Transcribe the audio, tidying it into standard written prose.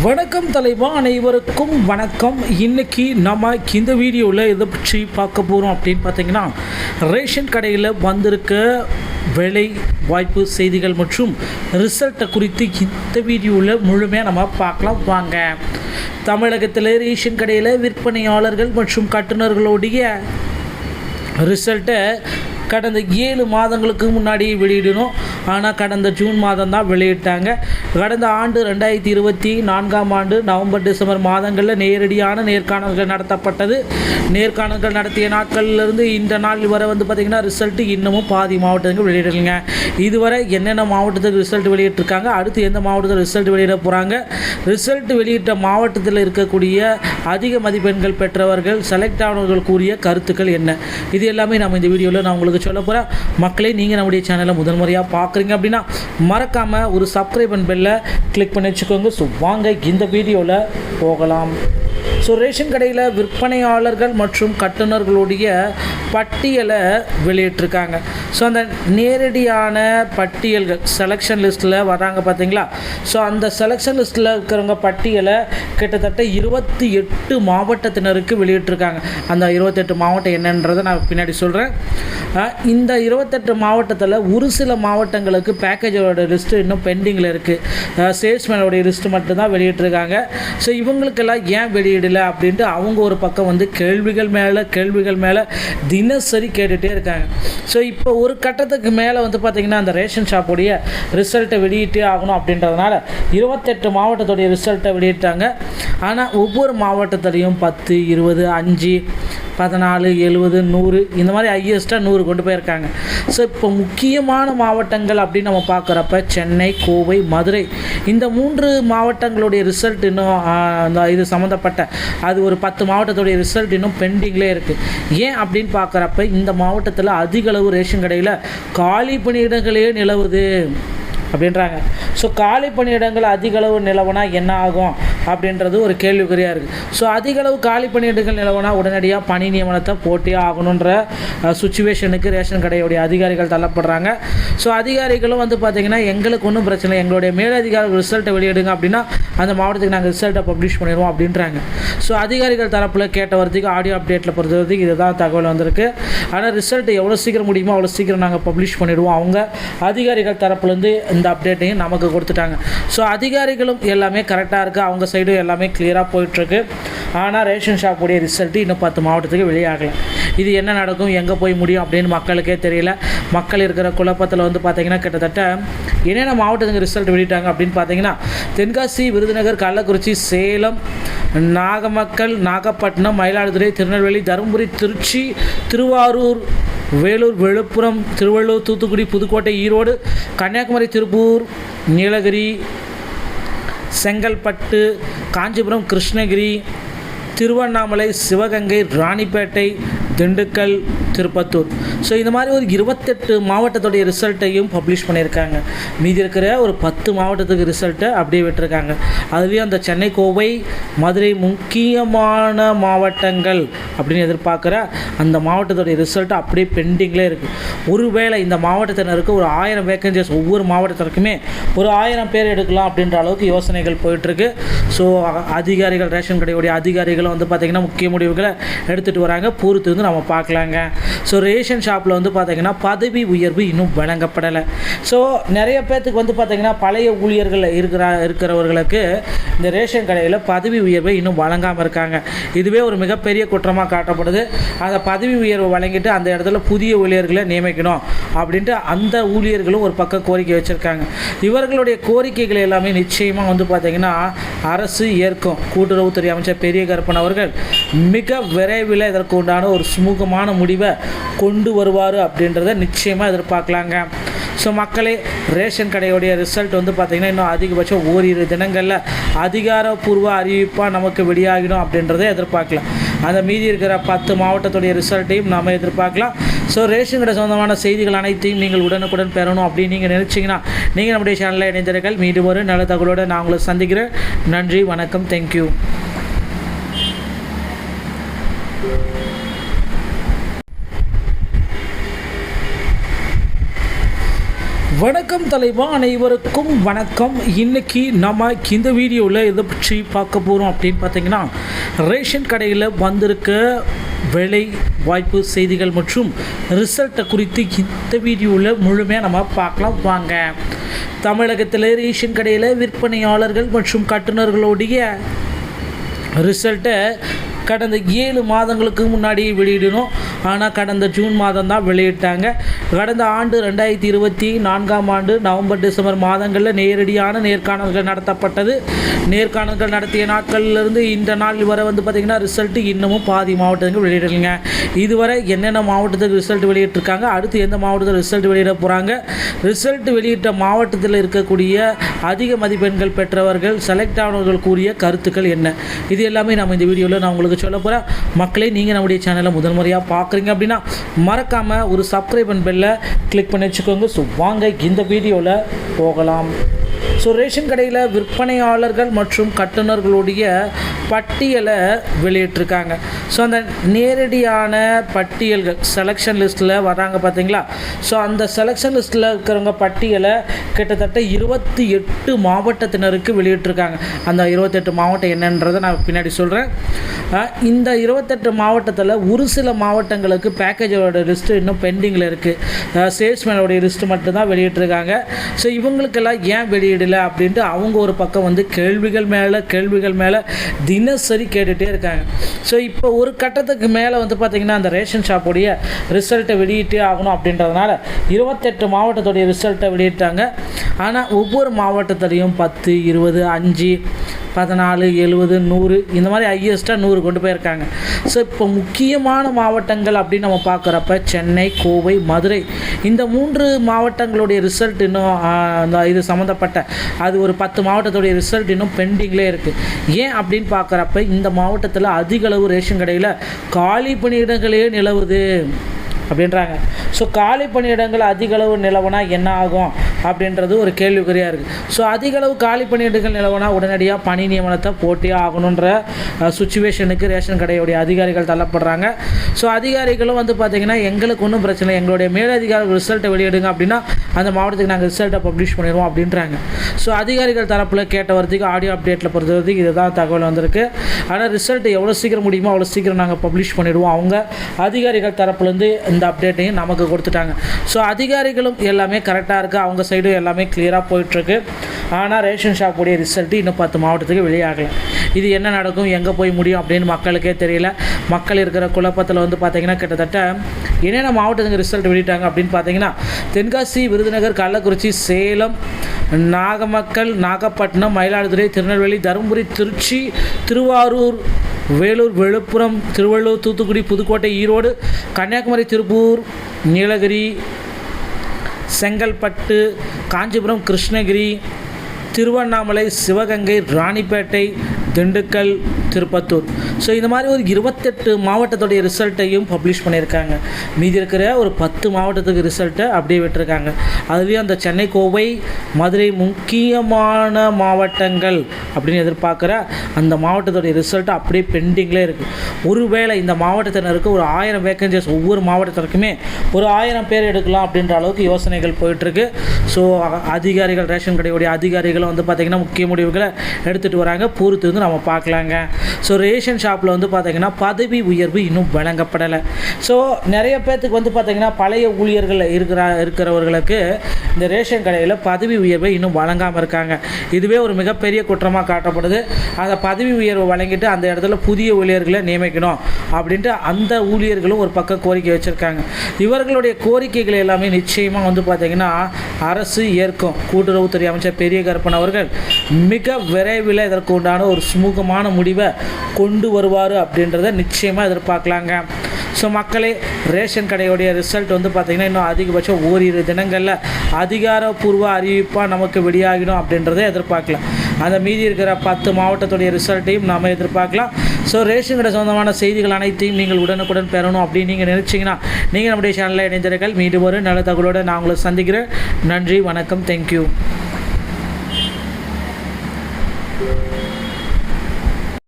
வணக்கம் தலைவா, அனைவருக்கும் வணக்கம். இன்றைக்கி நம்ம இந்த வீடியோவில் எதை பற்றி பார்க்க போகிறோம் அப்படின்னு பார்த்தீங்கன்னா, ரேஷன் கடையில் வந்திருக்க வேலை வாய்ப்பு செய்திகள் மற்றும் ரிசல்ட்டை குறித்து இந்த வீடியோவில் முழுமையாக நம்ம பார்க்கலாம் வாங்க. தமிழகத்தில் ரேஷன் கடையில் விற்பனையாளர்கள் மற்றும் கட்டுநர்களுடைய ரிசல்ட்டை கடந்த 7 மாதங்களுக்கு முன்னாடி வெளியிடணும். ஆனால் கடந்த ஜூன் மாதம் தான் வெளியிட்டாங்க. கடந்த ஆண்டு 2024ஆம் ஆண்டு நவம்பர் டிசம்பர் மாதங்களில் நேரடியான நேர்காணல்கள் நடத்தப்பட்டது. நேர்காணல்கள் நடத்திய நாட்களிலிருந்து இந்த நாள் வரை பார்த்திங்கன்னா ரிசல்ட்டு இன்னமும் பாதி மாவட்டத்துக்கு வெளியிடலைங்க. இதுவரை என்னென்ன மாவட்டத்துக்கு ரிசல்ட் வெளியிட்டிருக்காங்க, அடுத்து எந்த மாவட்டத்தில் ரிசல்ட் வெளியிட போகிறாங்க, ரிசல்ட் வெளியிட்ட மாவட்டத்தில் இருக்கக்கூடிய அதிக மதிப்பெண்கள் பெற்றவர்கள் செலக்ட் ஆனவர்கள் கூறிய கருத்துக்கள் என்ன, இது எல்லாமே நம்ம இந்த வீடியோவில் நான் உங்களுக்கு சொல்ல போகிறேன். மக்களே, நீங்கள் நம்முடைய சேனலை முதல் முறையாக பார்க்குறீங்க அப்படின்னா மறக்காமல் ஒரு சப்ஸ்கிரைப் அண்ட் பெல்லை கிளிக் பண்ணி வச்சுக்கோங்க. ஸோ வாங்க இந்த வீடியோவில் போகலாம். ஸோ ரேஷன் கடையில் விற்பனையாளர்கள் மற்றும் கட்டுநர்களுடைய பட்டியலை வெளியிட்டிருக்காங்க. ஸோ அந்த நேரடியான பட்டியல்கள் செலெக்ஷன் லிஸ்ட்டில் வராங்க பார்த்தீங்களா. ஸோ அந்த செலெக்ஷன் லிஸ்ட்டில் இருக்கிறவங்க பட்டியலை கிட்டத்தட்ட 28 மாவட்டத்தினருக்கு வெளியிட்டிருக்காங்க. அந்த 28 மாவட்டம் என்னன்றதை நான் பின்னாடி சொல்கிறேன். இந்த 28 மாவட்டத்தில் ஒரு சில மாவட்டங்களுக்கு பேக்கேஜோட லிஸ்ட்டு இன்னும் பெண்டிங்கில் இருக்குது. சேல்ஸ்மேனோடைய லிஸ்ட்டு மட்டும்தான் வெளியிட்டிருக்காங்க. ஸோ இவங்களுக்கெல்லாம் ஏன் வெளியிடலை அப்படின்ட்டு அவங்க ஒரு பக்கம் கேள்விகள் மேலே தினசரி கேட்டுகிட்டே இருக்காங்க. ஸோ இப்போ ஒரு கட்டத்துக்கு மேலே பார்த்திங்கன்னா அந்த ரேஷன் ஷாப்புடைய ரிசல்ட்டை வெளியிட்டே ஆகணும் அப்படின்றதுனால 28 மாவட்டத்துடைய ரிசல்ட்டை வெளியிட்டாங்க. ஆனால் ஒவ்வொரு மாவட்டத்துலேயும் 10, 20, 5, 14, 70, 100 இந்த மாதிரி ஹையஸ்ட்டாக 100 கொண்டு போயிருக்காங்க. ஸோ இப்போ முக்கியமான மாவட்டங்கள் அப்படின்னு நம்ம பார்க்குறப்ப சென்னை, கோவை, மதுரை இந்த 3 மாவட்டங்களுடைய ரிசல்ட் இன்னும் இது சம்மந்தப்பட்ட அது ஒரு 10 மாவட்டத்துடைய ரிசல்ட் இன்னும் பெண்டிங்லேயே இருக்குது. ஏன் அப்படின்னு பார்க்குறப்ப இந்த மாவட்டத்தில் அதிக அளவு ரேஷன் கடையில் காலி பணியிடங்களே நிலவுது அப்படின்றாங்க. ஸோ காலி பணியிடங்கள் அதிக அளவு நிலவுனா என்ன ஆகும் அப்படின்றது ஒரு கேள்விக்குறியாக இருக்குது. ஸோ அதிக அளவு காலி பணியிடங்கள் நிலவுனா உடனடியாக பணி நியமனத்தை போட்டே ஆகணுன்ற சுச்சுவேஷனுக்கு ரேஷன் கடையுடைய அதிகாரிகள் தள்ளப்படுறாங்க. ஸோ அதிகாரிகளும் பார்த்திங்கன்னா எங்களுக்கு ஒன்றும் பிரச்சனை, எங்களுடைய மேலதிகாரிகள் ரிசல்ட்டை வெளியிடுங்க அப்படின்னா அந்த மாவட்டத்துக்கு நாங்கள் ரிசல்ட்டை பப்ளிஷ் பண்ணிடுவோம் அப்படின்றாங்க. ஸோ அதிகாரிகள் தரப்பில் கேட்ட வரதுக்கு ஆடியோ அப்டேட்டில் பொறுத்த வரைக்கும் இதுதான் தகவல் வந்திருக்கு. ஆனால் ரிசல்ட் எவ்வளோ சீக்கிரம் முடியுமோ அவ்வளோ சீக்கிரம் நாங்கள் பப்ளிஷ் பண்ணிவிடுவோம். அவங்க அதிகாரிகள் தரப்புலேருந்து இந்த அப்டேட்டையும் நமக்கு கொடுத்துட்டாங்க. ஸோ அதிகாரிகளும் எல்லாமே கரெக்டாக இருக்குது, அவங்க சைடும் எல்லாமே கிளியராக போயிட்டுருக்கு. ஆனால் ரேஷன் ஷாப்புடைய ரிசல்ட்டு இன்னும் 10 மாவட்டத்துக்கு வெளியாகலை. இது என்ன நடக்கும், எங்கே போய் முடியும் அப்படின்னு மக்களுக்கே தெரியல. மக்கள் இருக்கிற குழப்பத்தில் பார்த்திங்கன்னா கிட்டத்தட்ட என்னென்ன மாவட்டத்துக்கு ரிசல்ட் வெளியிட்டாங்க அப்படின்னு பார்த்தீங்கன்னா தென்காசி, விருதுநகர், கள்ளக்குறிச்சி, சேலம், நாகமக்கல், நாகப்பட்டினம், மயிலாடுதுறை, திருநெல்வேலி, தருமபுரி, திருச்சி, திருவாரூர், வேலூர், விழுப்புரம், திருவள்ளூர், தூத்துக்குடி, புதுக்கோட்டை, ஈரோடு, கன்னியாகுமரி, திருப்பூர், நீலகிரி, செங்கல்பட்டு, காஞ்சிபுரம், கிருஷ்ணகிரி, திருவண்ணாமலை, சிவகங்கை, ராணிப்பேட்டை, திண்டுக்கல், திருப்பத்தூர். ஸோ இந்த மாதிரி ஒரு 28 மாவட்டத்துடைய ரிசல்ட்டையும் பப்ளிஷ் பண்ணியிருக்காங்க. மீதி இருக்கிற ஒரு 10 மாவட்டத்துக்கு ரிசல்ட்டை அப்படியே விட்டுருக்காங்க. அதுலேயும் அந்த சென்னை, கோவை, மதுரை முக்கியமான மாவட்டங்கள் அப்படின்னு எதிர்பார்க்குற அந்த மாவட்டத்துடைய ரிசல்ட்டு அப்படியே பெண்டிங்கில் இருக்குது. ஒருவேளை இந்த மாவட்டத்தினருக்கு ஒரு 1000 வேக்கன்சிஸ், ஒவ்வொரு மாவட்டத்திற்குமே ஒரு 1000 பேர் எடுக்கலாம் அப்படின்ற அளவுக்கு யோசனைகள் போயிட்டுருக்கு. ஸோ அதிகாரிகள், ரேஷன் கடையுடைய அதிகாரிகளும் பார்த்திங்கன்னா முக்கிய முடிவுகளை எடுத்துகிட்டு வராங்க. பொறுத்து நம்ம பார்க்கலாங்க. ஸோ ரேஷன் ஷாப்பில் பார்த்திங்கன்னா பதவி உயர்வு இன்னும் வழங்கப்படலை. ஸோ நிறைய பேர்த்துக்கு பார்த்திங்கன்னா பழைய ஊழியர்கள் இருக்கிறவர்களுக்கு இந்த ரேஷன் கடையில் பதவி உயர்வை இன்னும் வழங்காமல் இருக்காங்க. இதுவே ஒரு மிகப்பெரிய குற்றமாக காட்டப்படுது. அந்த பதவி உயர்வை வழங்கிட்டு அந்த இடத்துல புதிய ஊழியர்களை நியமிக்கணும் அப்படின்ட்டு அந்த ஊழியர்களும் ஒரு பக்கம் கோரிக்கை வச்சுருக்காங்க. இவர்களுடைய கோரிக்கைகள் எல்லாமே நிச்சயமாக பார்த்திங்கன்னா அரசு ஏற்கும். கூட்டுறவுத்துறை அமைச்சர் பெரிய கருப்பன் அவர்கள் மிக விரைவில் இதற்கு உண்டான ஒரு சுமூகமான முடிவை கொண்டு வருவார் அப்படின்றத நிச்சயமாக எதிர்பார்க்கலாங்க. ஸோ மக்களே, ரேஷன் கடையுடைய ரிசல்ட் பார்த்திங்கன்னா இன்னும் அதிகபட்சம் ஓரிரு தினங்களில் அதிகாரப்பூர்வ அறிவிப்பாக நமக்கு வெளியாகிடும் அப்படின்றத எதிர்பார்க்கலாம். அந்த மீதி இருக்கிற 10 மாவட்டத்துடைய ரிசல்ட்டையும் நாம் எதிர்பார்க்கலாம். ஸோ ரேஷன் கடை சொந்தமான செய்திகள் அனைத்தையும் நீங்கள் உடனுக்குடன் பெறணும் அப்படின்னு நீங்கள் நினச்சிங்கன்னா நீங்கள் நம்முடைய சேனலில் இணைந்திருங்கள். மீண்டும் ஒரு நல்ல தகவலோடு நான் உங்களை சந்திக்கிறேன். நன்றி, வணக்கம், தேங்க்யூ. வணக்கம் தலைவா, அனைவருக்கும் வணக்கம். இன்றைக்கி நம்ம இந்த வீடியோவில் எதை பற்றி பார்க்க போகிறோம் அப்படின்னு பார்த்தீங்கன்னா, ரேஷன் கடையில் வந்திருக்க வேலை வாய்ப்பு செய்திகள் மற்றும் ரிசல்ட்டை குறித்து இந்த வீடியோவில் முழுமையாக நம்ம பார்க்கலாம் வாங்க. தமிழகத்தில் ரேஷன் கடையில் விற்பனையாளர்கள் மற்றும் கட்டுநர்களுடைய ரிசல்ட்டை கடந்த 7 மாதங்களுக்கு முன்னாடி வெளியிடணும். ஆனால் கடந்த ஜூன் மாதம் தான் வெளியிட்டாங்க. கடந்த ஆண்டு 2024ஆம் ஆண்டு நவம்பர் டிசம்பர் மாதங்களில் நேரடியான நேர்காணல்கள் நடத்தப்பட்டது. நேர்காணல்கள் நடத்திய நாட்களிலிருந்து இந்த நாள் வரை பார்த்திங்கன்னா ரிசல்ட்டு இன்னமும் பாதி மாவட்டத்துக்கு வெளியிடலைங்க. இதுவரை என்னென்ன மாவட்டத்துக்கு ரிசல்ட் வெளியிட்டிருக்காங்க, அடுத்து எந்த மாவட்டத்தில் ரிசல்ட் வெளியிட போகிறாங்க, ரிசல்ட் வெளியிட்ட மாவட்டத்தில் இருக்கக்கூடிய அதிக மதிப்பெண்கள் பெற்றவர்கள், செலக்ட் ஆனவர்கள் கூறிய கருத்துக்கள் என்ன, இது எல்லாமே நம்ம இந்த வீடியோவில் நான் உங்களுக்கு சொல்ல போகிறேன். மக்களே, நீங்கள் நம்முடைய சேனலை முதல் முறையாக பார்க்குறீங்க அப்படின்னா மறக்காமல் ஒரு சப்ஸ்கிரைப் அண்ட் பெல்லை கிளிக் பண்ணி வச்சுக்கோங்க. ஸோ வாங்க இந்த வீடியோவில் போகலாம். ஸோ ரேஷன் கடையில் விற்பனையாளர்கள் மற்றும் கட்டுநர்களுடைய பட்டியலை வெளியிட்டிருக்காங்க. ஸோ அந்த நேரடியான பட்டியல்கள் செலெக்ஷன் லிஸ்ட்டில் வராங்க பார்த்தீங்களா. ஸோ அந்த செலெக்ஷன் லிஸ்ட்டில் இருக்கிறவங்க பட்டியலை கிட்டத்தட்ட 28 மாவட்டத்தினருக்கு வெளியிட்டிருக்காங்க. அந்த 28 மாவட்டம் என்னன்றதை நான் பின்னாடி சொல்கிறேன். இந்த 28 மாவட்டத்தில் ஒரு சில மாவட்டங்களுக்கு பேக்கேஜோட லிஸ்ட்டு இன்னும் பெண்டிங்கில் இருக்குது. சேல்ஸ்மேனோடைய லிஸ்ட்டு மட்டும்தான் வெளியிட்டிருக்காங்க. ஸோ இவங்களுக்கெல்லாம் ஏன் வெளியிடலை அப்படின்ட்டு அவங்க ஒரு பக்கம் கேள்விகள் மேலே தினசரி கேட்டுகிட்டே இருக்காங்க. ஸோ இப்போ ஒரு கட்டத்துக்கு மேலே பார்த்திங்கன்னா அந்த ரேஷன் ஷாப்புடைய ரிசல்ட்டை வெளியிட்டே ஆகணும் அப்படின்றதுனால 28 மாவட்டத்துடைய ரிசல்ட்டை வெளியிட்டாங்க. ஆனால் ஒவ்வொரு மாவட்டத்துலேயும் 10, 20, 5, 14, 70, 100 இந்த மாதிரி ஹையஸ்ட்டாக 100 கொண்டு போயிருக்காங்க. ஸோ இப்போ முக்கியமான மாவட்டங்கள் அப்படின்னு நம்ம பார்க்குறப்ப சென்னை, கோவை, மதுரை இந்த 3 மாவட்டங்களுடைய ரிசல்ட் இன்னும் இது சம்மந்தப்பட்ட அது ஒரு 10 மாவட்டத்துடைய ரிசல்ட் இன்னும் பெண்டிங்லேயே இருக்குது. ஏன் அப்படின்னு பார்க்குறப்ப இந்த மாவட்டத்தில் அதிக அளவு ரேஷன் கடையில் காலி பணியிடங்களே நிலவுது அப்படின்றாங்க. ஸோ காலி பணியிடங்கள் அதிக அளவு நிலவுனா என்ன ஆகும் அப்படின்றது ஒரு கேள்விக்குறியாக இருக்குது. ஸோ அதிக அளவு காலி பணியிடங்கள் நிலவுனா உடனடியாக பணி நியமனத்தை போட்டியே ஆகணுன்ற சுச்சுவேஷனுக்கு ரேஷன் கடையுடைய அதிகாரிகள் தள்ளப்படுறாங்க. ஸோ அதிகாரிகளும் பார்த்திங்கன்னா எங்களுக்கு ஒன்றும் பிரச்சனை, எங்களுடைய மேலதிகாரிகள் ரிசல்ட்டை வெளியிடுங்க அப்படின்னா அந்த மாவட்டத்துக்கு நாங்கள் ரிசல்ட்டை பப்ளிஷ் பண்ணிடுவோம் அப்படின்றாங்க. ஸோ அதிகாரிகள் தரப்பில் கேட்ட வரைக்கும் ஆடியோ அப்டேட்டில் பொறுத்த வரைக்கும் இதுதான் தகவல் வந்திருக்கு. ஆனால் ரிசல்ட்டு எவ்வளோ சீக்கிரம் முடியுமோ அவ்வளோ சீக்கிரம் நாங்கள் பப்ளிஷ் பண்ணிவிடுவோம். அவங்க அதிகாரிகள் தரப்புலேருந்து இந்த அப்டேட்டையும் நமக்கு கொடுத்துட்டாங்க. ஸோ அதிகாரிகளும் எல்லாமே கரெக்டாக இருக்குது, அவங்க சைடும் எல்லாமே கிளியராக போயிட்டுருக்கு. ஆனால் ரேஷன் ஷாப்புடைய ரிசல்ட்டு இன்னும் 10 மாவட்டத்துக்கு வெளியாகலை. இது என்ன நடக்கும், எங்கே போய் முடியும் அப்படின்னு மக்களுக்கே தெரியல. மக்கள் இருக்கிற குழப்பத்தில் பார்த்திங்கன்னா கிட்டத்தட்ட என்னென்ன மாவட்டத்துக்கு ரிசல்ட் வெளியிட்டாங்க அப்படின்னு பார்த்தீங்கன்னா தென்காசி, விருதுநகர், கள்ளக்குறிச்சி, சேலம், நாகமக்கல், நாகப்பட்டினம், மயிலாடுதுறை, திருநெல்வேலி, தருமபுரி, திருச்சி, திருவாரூர், வேலூர், விழுப்புரம், திருவள்ளூர், தூத்துக்குடி, புதுக்கோட்டை, ஈரோடு, கன்னியாகுமரி, திருப்பூர், நீலகிரி, செங்கல்பட்டு, காஞ்சிபுரம், கிருஷ்ணகிரி, திருவண்ணாமலை, சிவகங்கை, ராணிப்பேட்டை, திண்டுக்கல், திருப்பத்தூர். ஸோ இந்த மாதிரி ஒரு 28 மாவட்டத்துடைய ரிசல்ட்டையும் பப்ளிஷ் பண்ணியிருக்காங்க. மீதி இருக்கிற ஒரு 10 மாவட்டத்துக்கு ரிசல்ட்டை அப்படியே விட்டுருக்காங்க. அதுலேயும் அந்த சென்னை, கோவை, மதுரை முக்கியமான மாவட்டங்கள் அப்படின்னு எதிர்பார்க்குற அந்த மாவட்டத்துடைய ரிசல்ட்டு அப்படியே பெண்டிங்கில் இருக்குது. ஒருவேளை இந்த மாவட்டத்தினருக்கு ஒரு 1000 வேக்கன்சிஸ், ஒவ்வொரு மாவட்டத்திற்குமே ஒரு 1000 பேர் எடுக்கலாம் அப்படின்ற அளவுக்கு யோசனைகள் போயிட்டுருக்கு. ஸோ அதிகாரிகள், ரேஷன் கடையுடைய அதிகாரிகளும் பார்த்திங்கன்னா முக்கிய முடிவுகளை எடுத்துகிட்டு வராங்க. பொறுத்து நம்ம பார்க்கலாங்க. ஸோ ரேஷன் ஷாப்பில் பார்த்திங்கன்னா பதவி உயர்வு இன்னும் வழங்கப்படலை. ஸோ நிறைய பேர்த்துக்கு பார்த்திங்கன்னா பழைய ஊழியர்கள் இருக்கிறவர்களுக்கு இந்த ரேஷன் கடையில் பதவி உயர்வை இன்னும் வழங்காமல் இருக்காங்க. இதுவே ஒரு மிகப்பெரிய குற்றமாக காட்டப்படுது. அந்த பதவி உயர்வை வழங்கிட்டு அந்த இடத்துல புதிய ஊழியர்களை நியமிக்கணும் அப்படின்ட்டு அந்த ஊழியர்களும் ஒரு பக்கம் கோரிக்கை வச்சுருக்காங்க. இவர்களுடைய கோரிக்கைகள் எல்லாமே நிச்சயமாக பார்த்திங்கன்னா அரசு ஏற்கும். கூட்டுறவுத்துறை அமைச்சர் பெரிய கருப்பன் அவர்கள் மிக விரைவில் இதற்கு உண்டான ஒரு சுமூகமான முடிவை கொண்டு வருவார் அப்படின்றத நிச்சயமாக எதிர்பார்க்கலாங்க. ஸோ மக்களே, ரேஷன் கடையுடைய ரிசல்ட் பார்த்திங்கன்னா இன்னும் அதிகபட்சம் ஓரிரு தினங்களில் அதிகாரப்பூர்வ அறிவிப்பாக நமக்கு வெளியாகிடும் அப்படின்றத எதிர்பார்க்கலாம். அந்த மீதி இருக்கிற 10 மாவட்டத்துடைய ரிசல்ட்டையும் நாம் எதிர்பார்க்கலாம். ஸோ ரேஷன் கடை சொந்தமான செய்திகள் அனைத்தையும் நீங்கள் உடனுக்குடன் பெறணும் அப்படின்னு நீங்கள் நினச்சிங்கன்னா நீங்கள் நம்முடைய சேனலில் இணைந்திருங்கள். மீண்டும் ஒரு நல்ல தகவலோடு நான் உங்களை சந்திக்கிறேன். நன்றி, வணக்கம், தேங்க்யூ.